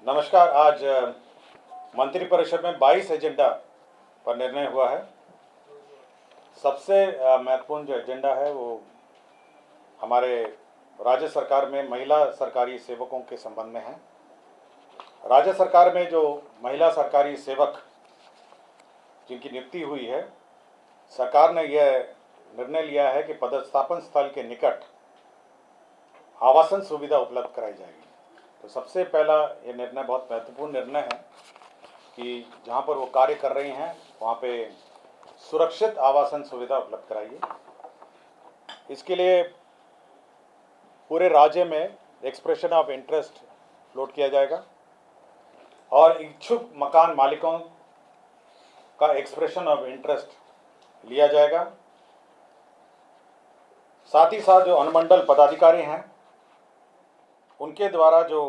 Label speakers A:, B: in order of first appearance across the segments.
A: नमस्कार। आज मंत्रिपरिषद में 22 एजेंडा पर निर्णय हुआ है। सबसे महत्वपूर्ण जो एजेंडा है वो हमारे राज्य सरकार में महिला सरकारी सेवकों के संबंध में है। राज्य सरकार में जो महिला सरकारी सेवक जिनकी नियुक्ति हुई है, सरकार ने यह निर्णय लिया है कि पदस्थापन स्थल के निकट आवासन सुविधा उपलब्ध कराई जाएगी। तो सबसे पहला ये निर्णय बहुत महत्वपूर्ण निर्णय है कि जहाँ पर वो कार्य कर रही हैं वहाँ पे सुरक्षित आवासन सुविधा उपलब्ध कराइए। इसके लिए पूरे राज्य में एक्सप्रेशन ऑफ इंटरेस्ट फ्लोट किया जाएगा और इच्छुक मकान मालिकों का एक्सप्रेशन ऑफ इंटरेस्ट लिया जाएगा। साथ ही साथ जो अनुमंडल पदाधिकारी हैं उनके द्वारा जो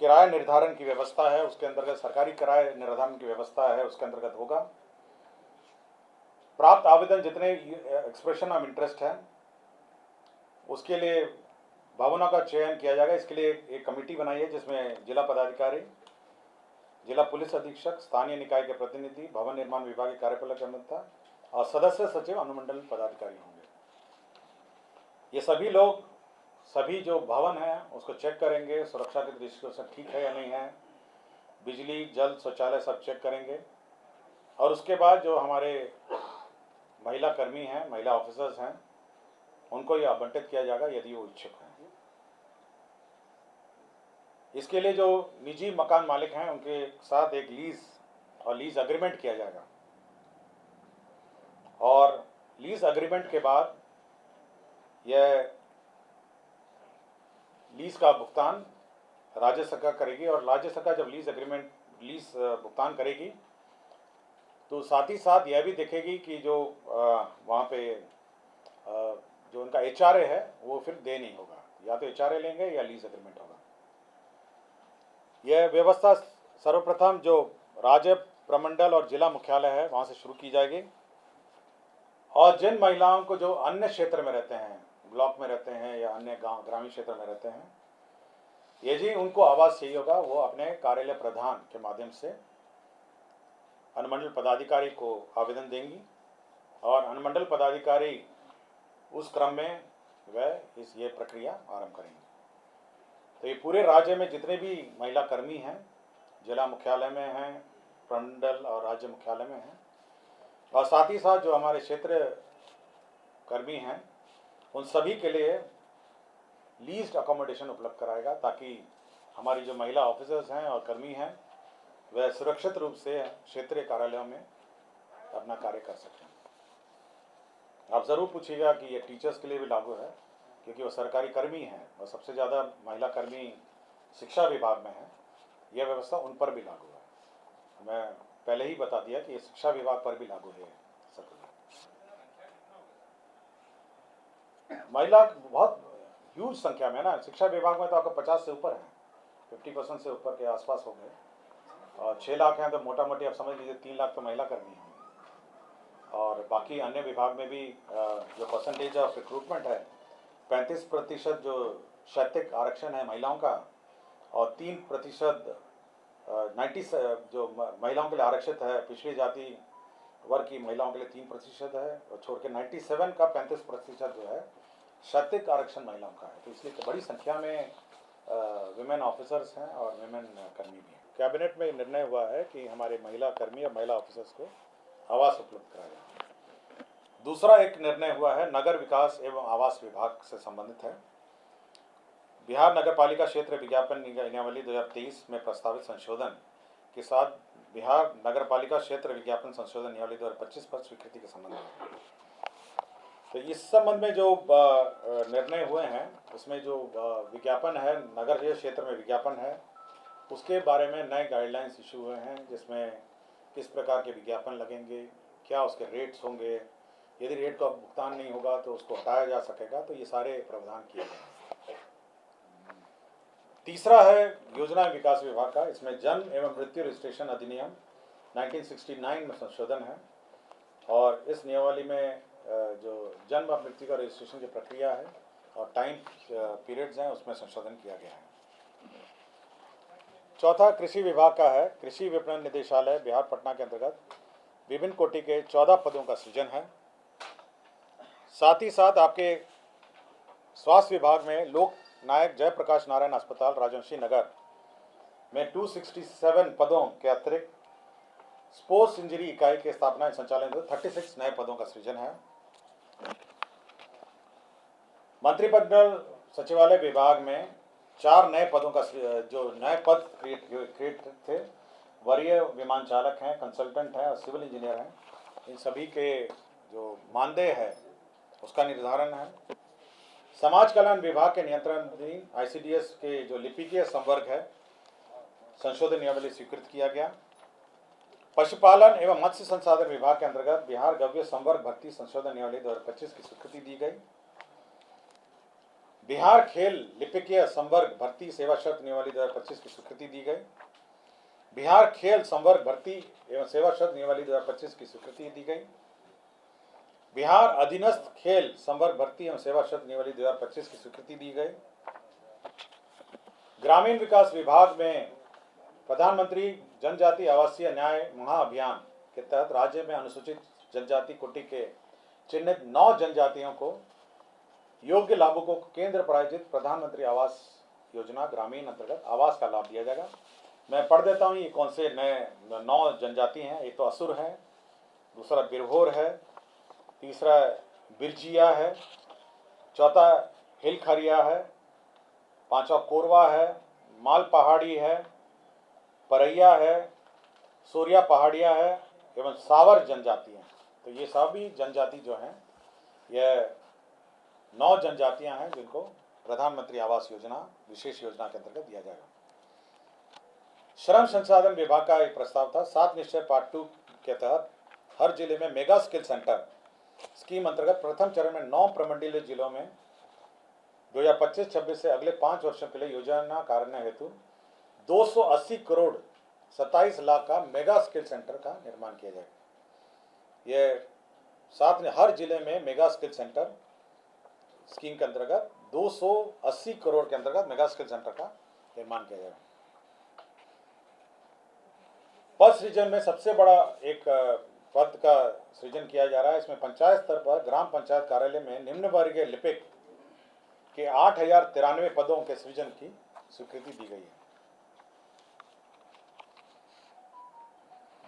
A: किराया निर्धारण की व्यवस्था है उसके अंतर्गत सरकारी किराया निर्धारण की व्यवस्था है उसके अंतर्गत होगा। प्राप्त आवेदन जितने एक्सप्रेशन ऑफ इंटरेस्ट है उसके लिए भवनों का चयन किया जाएगा। इसके लिए एक कमेटी बनाई है जिसमें जिला पदाधिकारी, जिला पुलिस अधीक्षक, स्थानीय निकाय के प्रतिनिधि, भवन निर्माण विभाग के कार्यपालक अभियंता और सदस्य सचिव अनुमंडल पदाधिकारी होंगे। ये सभी लोग सभी जो भवन है उसको चेक करेंगे, सुरक्षा के दृष्टिकोण से ठीक है या नहीं है, बिजली, जल, शौचालय सब चेक करेंगे और उसके बाद जो हमारे महिला कर्मी हैं, महिला ऑफिसर्स हैं, उनको ये आवंटित किया जाएगा यदि वो इच्छुक हैं। इसके लिए जो निजी मकान मालिक हैं उनके साथ एक लीज एग्रीमेंट किया जाएगा और लीज एग्रीमेंट के बाद यह लीज का भुगतान राज्य सरकार करेगी और राज्य सरकार जब लीज भुगतान करेगी तो साथ ही साथ यह भी देखेगी कि जो वहाँ पे जो उनका HRA है वो फिर दे नहीं होगा, या तो HRA लेंगे या लीज एग्रीमेंट होगा। यह व्यवस्था सर्वप्रथम जो राज्य प्रमंडल और जिला मुख्यालय है वहाँ से शुरू की जाएगी और जिन महिलाओं को जो अन्य क्षेत्र में रहते हैं, ब्लॉक में रहते हैं या अन्य गांव ग्रामीण क्षेत्र में रहते हैं, यदि उनको आवास चाहिए होगा वो अपने कार्यालय प्रधान के माध्यम से अनुमंडल पदाधिकारी को आवेदन देंगी और अनुमंडल पदाधिकारी उस क्रम में वह ये प्रक्रिया आरंभ करेंगे। तो ये पूरे राज्य में जितने भी महिला कर्मी हैं, जिला मुख्यालय में हैं, प्रमंडल और राज्य मुख्यालय में हैं और साथ ही साथ जो हमारे क्षेत्र कर्मी हैं उन सभी के लिए लीज्ड अकोमोडेशन उपलब्ध कराएगा ताकि हमारी जो महिला ऑफिसर्स हैं और कर्मी हैं वह सुरक्षित रूप से क्षेत्रीय कार्यालयों में अपना कार्य कर सकें। आप ज़रूर पूछिएगा कि ये टीचर्स के लिए भी लागू है क्योंकि वो सरकारी कर्मी हैं और सबसे ज़्यादा महिला कर्मी शिक्षा विभाग में है। यह व्यवस्था उन पर भी लागू है। मैं पहले ही बता दिया कि ये शिक्षा विभाग पर भी लागू है। महिला बहुत ह्यूज संख्या में ना, शिक्षा विभाग में तो आपका 50 से ऊपर है, 50% से ऊपर के आसपास हो गए और 6 लाख हैं तो मोटा मोटी आप समझ लीजिए 3 लाख तो महिला कर्मी हैं और बाकी अन्य विभाग में भी जो परसेंटेज ऑफ रिक्रूटमेंट है 35% जो शैक्षिक आरक्षण है महिलाओं का और 3% 90 जो महिलाओं के लिए आरक्षित है, पिछड़ी जाति वर्ग की महिलाओं के लिए 3% है और छोड़ के 97 का 35% जो है शैक्षिक आरक्षण महिलाओं का है। तो इसलिए बड़ी संख्या में विमेन ऑफिसर्स हैं और विमेन कर्मी भी हैं। कैबिनेट में निर्णय हुआ है कि हमारे महिला कर्मी और महिला ऑफिसर्स को आवास उपलब्ध कराया जाए। दूसरा एक निर्णय हुआ है नगर विकास एवं आवास विभाग से संबंधित है। बिहार नगर पालिका क्षेत्र विज्ञापन नियमावली 2023 में प्रस्तावित संशोधन के साथ बिहार नगर पालिका क्षेत्र विज्ञापन संशोधन नियमावली 2025 पर स्वीकृति के संबंध में, तो इस संबंध में जो निर्णय हुए हैं उसमें जो विज्ञापन है, नगर क्षेत्र में विज्ञापन है, उसके बारे में नए गाइडलाइंस इशू हुए हैं जिसमें किस प्रकार के विज्ञापन लगेंगे, क्या उसके रेट्स होंगे, यदि रेट का भुगतान नहीं होगा तो उसको हटाया जा सकेगा। तो ये सारे प्रावधान किए गए हैं। तीसरा है योजना विकास विभाग का। इसमें जन्म एवं मृत्यु रजिस्ट्रेशन अधिनियम 1969 में संशोधन है और इस नियमावली में जो जन्म और मृत्यु का रजिस्ट्रेशन की प्रक्रिया है और टाइम पीरियड्स हैं उसमें संशोधन किया गया है। चौथा कृषि विभाग का है। कृषि विपणन निदेशालय बिहार पटना के अंतर्गत विभिन्न कोटि के 14 पदों का सृजन है। साथ ही साथ आपके स्वास्थ्य विभाग में लोक नायक जयप्रकाश नारायण अस्पताल राजवंशी नगर में 267 पदों के अतिरिक्त स्पोर्ट्स इंजरी इकाई के स्थापना संचालन में 36 नए पदों का सृजन है। मंत्रिमंडल सचिवालय विभाग में 4 नए पदों का जो नए पद क्रिएट थे, वरीय विमान चालक हैं, कंसल्टेंट हैं और सिविल इंजीनियर हैं। इन सभी के जो मानदेय है उसका निर्धारण है। समाज कल्याण विभाग के नियंत्रणाधीन ICDS के जो लिपिकीय संवर्ग है संशोधन नियमावली स्वीकृत किया गया। पशुपालन एवं मत्स्य संसाधन विभाग के अंतर्गत बिहार गव्य संवर्ग भर्ती संशोधन नियमावली 2025 की स्वीकृति दी गई। बिहार खेल लिपिकीय संवर्ग भर्ती सेवा शर्त नियमावली 2025 की स्वीकृति दी गई। बिहार खेल संवर्ग भर्ती एवं सेवा शर्त नियमावली 2025 की स्वीकृति दी गई। बिहार अधीनस्थ खेल संवर्ग भर्ती एवं सेवा शर्त नियमावली 2025 की स्वीकृति दी गई। ग्रामीण विकास विभाग में प्रधानमंत्री जनजाति आवासीय न्याय महाअभियान के तहत राज्य में अनुसूचित जनजाति कोटि के चिन्हित 9 जनजातियों को योग्य लाभुकों को केंद्र प्रायोजित प्रधानमंत्री आवास योजना ग्रामीण अंतर्गत आवास का लाभ दिया जाएगा। मैं पढ़ देता हूँ ये कौन से नए 9 जनजाति हैं। एक तो असुर है, दूसरा बिरहोर है, तीसरा बिरजिया है, चौथा हिलखरिया है, पांचवा कोरवा है, माल पहाड़ी है, परैया है, सूर्या पहाड़िया है एवं सावर जनजाति हैं। तो ये सभी जनजाति जो हैं यह 9 जनजातियां हैं जिनको प्रधानमंत्री आवास योजना विशेष योजना के अंतर्गत दिया जाएगा। श्रम संसाधन विभाग का एक प्रस्ताव था। 7 निश्चय पार्ट 2 के तहत हर जिले में मेगा स्किल सेंटर स्कीम अंतर्गत प्रथम चरण में 9 प्रमंडलीय जिलों में 2025-26 से अगले 5 वर्षों के लिए योजना कार्यान्वयन हेतु 280 करोड़ 27 लाख का मेगा स्किल सेंटर का निर्माण किया जाएगा। ये हर जिले में मेगा स्किल सेंटर स्कीम के अंतर्गत 280 करोड़ के अंतर्गत मेगा स्किल सेंटर का निर्माण किया जाएगा। पद सृजन में सबसे बड़ा एक पद का सृजन किया जा रहा है। इसमें पंचायत स्तर पर ग्राम पंचायत कार्यालय में निम्न वर्गीय लिपिक के 8093 पदों के सृजन की स्वीकृति दी गई है।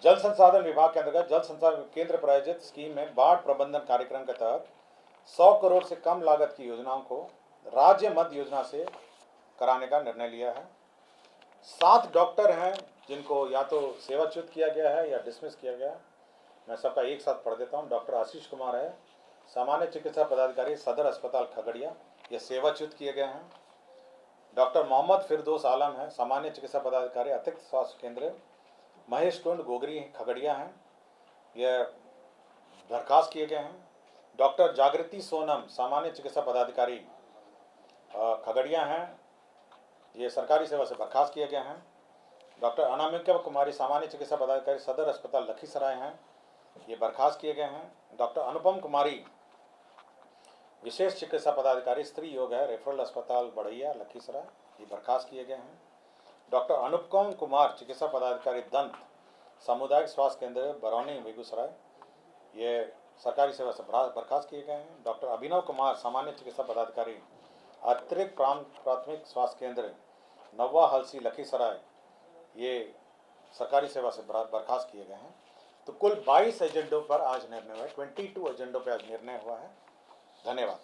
A: जल संसाधन विभाग के अंतर्गत जल संसाधन केंद्र प्रायोजित स्कीम में बाढ़ प्रबंधन कार्यक्रम के तहत 100 करोड़ से कम लागत की योजनाओं को राज्य मध्य योजना से कराने का निर्णय लिया है। 7 डॉक्टर हैं जिनको या तो सेवाच्युत किया गया है या डिसमिस किया गया है। मैं सबका एक साथ पढ़ देता हूँ। डॉक्टर आशीष कुमार है, सामान्य चिकित्सा पदाधिकारी सदर अस्पताल खगड़िया, ये सेवाच्युत किए गए हैं। डॉक्टर मोहम्मद फिरदौस आलम है, सामान्य चिकित्सा पदाधिकारी अतिरिक्त स्वास्थ्य केंद्र महेश कुंड गोगरी खगड़िया हैं, यह बर्खास्त किए गए हैं। डॉक्टर जागृति सोनम सामान्य चिकित्सा पदाधिकारी खगड़िया हैं, ये सरकारी सेवा से बर्खास्त किए गए हैं। डॉक्टर अनामिका कुमारी सामान्य चिकित्सा पदाधिकारी सदर अस्पताल लखीसराय हैं, ये बर्खास्त किए गए हैं। डॉक्टर अनुपम कुमारी विशेष चिकित्सा पदाधिकारी स्त्री योग है, रेफरल अस्पताल बढ़ैया लखीसराय, ये बर्खास्त किए गए हैं। डॉक्टर अनुपम कुमार चिकित्सा पदाधिकारी दंत सामुदायिक स्वास्थ्य केंद्र बरौनी बेगूसराय, ये सरकारी सेवा से बर्खास्त किए गए हैं। डॉक्टर अभिनव कुमार सामान्य चिकित्सा पदाधिकारी अतिरिक्त प्राथमिक स्वास्थ्य केंद्र नवा हलसी लखीसराय, ये सरकारी सेवा से बर्खास्त किए गए हैं। तो कुल 22 एजेंडों पर आज निर्णय हुआ है। 22 एजेंडों पर आज निर्णय हुआ है। धन्यवाद।